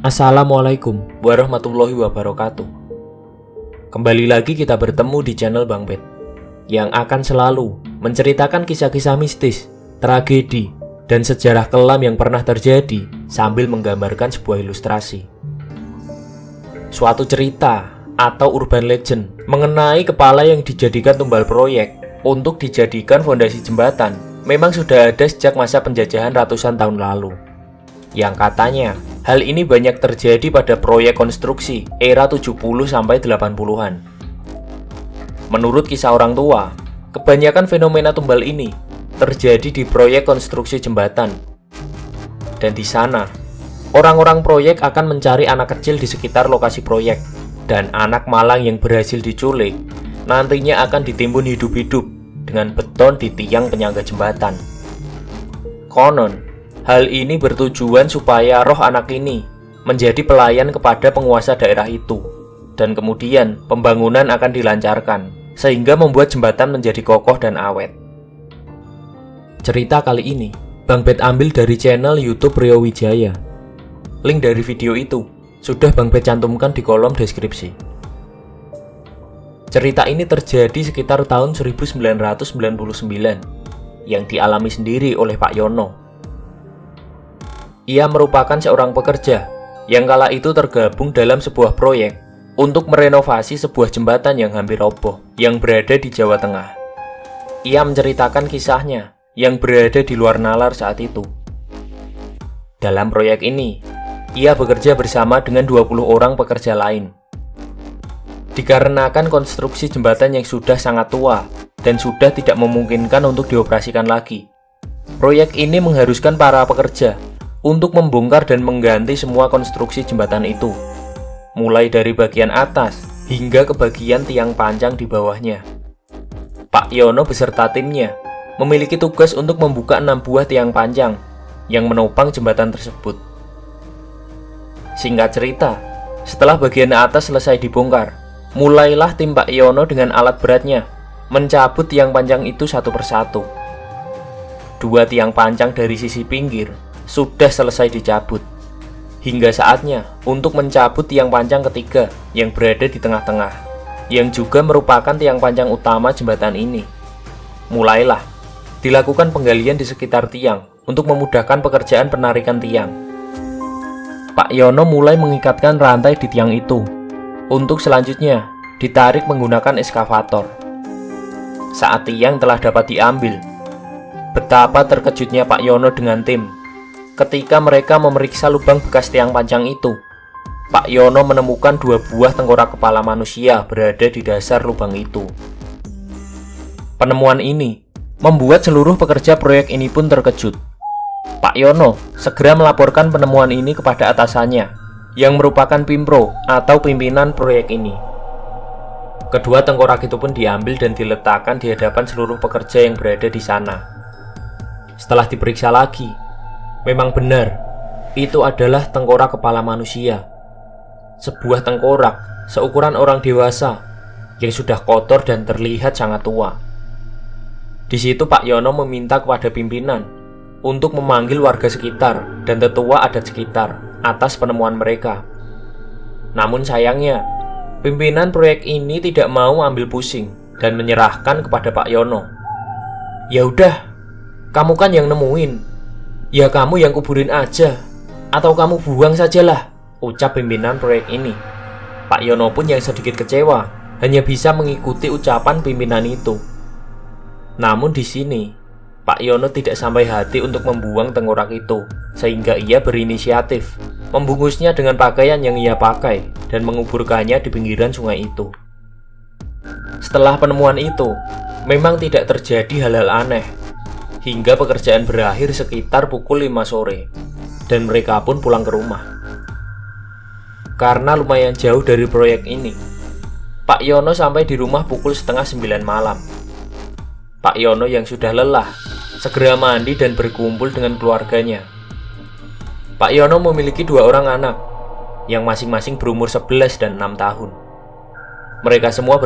Assalamualaikum warahmatullahi wabarakatuh. Kembali lagi kita bertemu di channel Bang Bet, yang akan selalu menceritakan kisah-kisah mistis, tragedi, dan sejarah kelam yang pernah terjadi sambil menggambarkan sebuah ilustrasi. Suatu cerita atau urban legend mengenai kepala yang dijadikan tumbal proyek untuk dijadikan fondasi jembatan memang sudah ada sejak masa penjajahan ratusan tahun lalu. Yang katanya, hal ini banyak terjadi pada proyek konstruksi era 70-80-an. Menurut kisah orang tua, kebanyakan fenomena tumbal ini terjadi di proyek konstruksi jembatan. Dan di sana, orang-orang proyek akan mencari anak kecil di sekitar lokasi proyek, dan anak malang yang berhasil diculik nantinya akan ditimbun hidup-hidup dengan beton di tiang penyangga jembatan. Konon, hal ini bertujuan supaya roh anak ini menjadi pelayan kepada penguasa daerah itu, dan kemudian pembangunan akan dilancarkan, sehingga membuat jembatan menjadi kokoh dan awet. Cerita kali ini, Bang Bet ambil dari channel YouTube Rio Wijaya. Link dari video itu sudah Bang Bet cantumkan di kolom deskripsi. Cerita ini terjadi sekitar tahun 1999, yang dialami sendiri oleh Pak Yono. Ia merupakan seorang pekerja yang kala itu tergabung dalam sebuah proyek untuk merenovasi sebuah jembatan yang hampir roboh yang berada di Jawa Tengah. Ia menceritakan kisahnya yang berada di luar nalar saat itu. Dalam proyek ini, ia bekerja bersama dengan 20 orang pekerja lain. Dikarenakan konstruksi jembatan yang sudah sangat tua dan sudah tidak memungkinkan untuk dioperasikan lagi, proyek ini mengharuskan para pekerja untuk membongkar dan mengganti semua konstruksi jembatan itu, mulai dari bagian atas hingga ke bagian tiang panjang di bawahnya. Pak Yono beserta timnya memiliki tugas untuk membuka 6 buah tiang panjang yang menopang jembatan tersebut. Singkat cerita, setelah bagian atas selesai dibongkar, mulailah tim Pak Yono dengan alat beratnya mencabut tiang panjang itu satu persatu. 2 tiang panjang dari sisi pinggir sudah selesai dicabut. Hingga saatnya untuk mencabut tiang panjang ketiga yang berada di tengah-tengah, yang juga merupakan tiang panjang utama jembatan ini. Mulailah dilakukan penggalian di sekitar tiang untuk memudahkan pekerjaan penarikan tiang. Pak Yono mulai mengikatkan rantai di tiang itu, untuk selanjutnya ditarik menggunakan eskavator. Saat tiang telah dapat diambil, betapa terkejutnya Pak Yono dengan tim ketika mereka memeriksa lubang bekas tiang panjang itu. Pak Yono menemukan 2 buah tengkorak kepala manusia berada di dasar lubang itu. Penemuan ini membuat seluruh pekerja proyek ini pun terkejut. Pak Yono segera melaporkan penemuan ini kepada atasannya, yang merupakan Pimpro atau pimpinan proyek ini. Kedua tengkorak itu pun diambil dan diletakkan di hadapan seluruh pekerja yang berada di sana. Setelah diperiksa lagi, memang benar, itu adalah tengkorak kepala manusia. Sebuah tengkorak seukuran orang dewasa yang sudah kotor dan terlihat sangat tua. Di situ Pak Yono meminta kepada pimpinan untuk memanggil warga sekitar dan tetua adat sekitar atas penemuan mereka. Namun sayangnya, pimpinan proyek ini tidak mau ambil pusing dan menyerahkan kepada Pak Yono. "Ya udah, kamu kan yang nemuin. Ya kamu yang kuburin aja, atau kamu buang sajalah," ucap pimpinan proyek ini. Pak Yono pun yang sedikit kecewa hanya bisa mengikuti ucapan pimpinan itu. Namun di sini, Pak Yono tidak sampai hati untuk membuang tengkorak itu, sehingga ia berinisiatif membungkusnya dengan pakaian yang ia pakai dan menguburkannya di pinggiran sungai itu. Setelah penemuan itu, memang tidak terjadi hal-hal aneh, hingga pekerjaan berakhir sekitar pukul 5 sore, dan mereka pun pulang ke rumah. Karena lumayan jauh dari proyek ini, Pak Yono sampai di rumah pukul setengah 9 malam. Pak Yono yang sudah lelah, segera mandi dan berkumpul dengan keluarganya. Pak Yono memiliki 2 orang anak, yang masing-masing berumur 11 dan 6 tahun. Mereka semua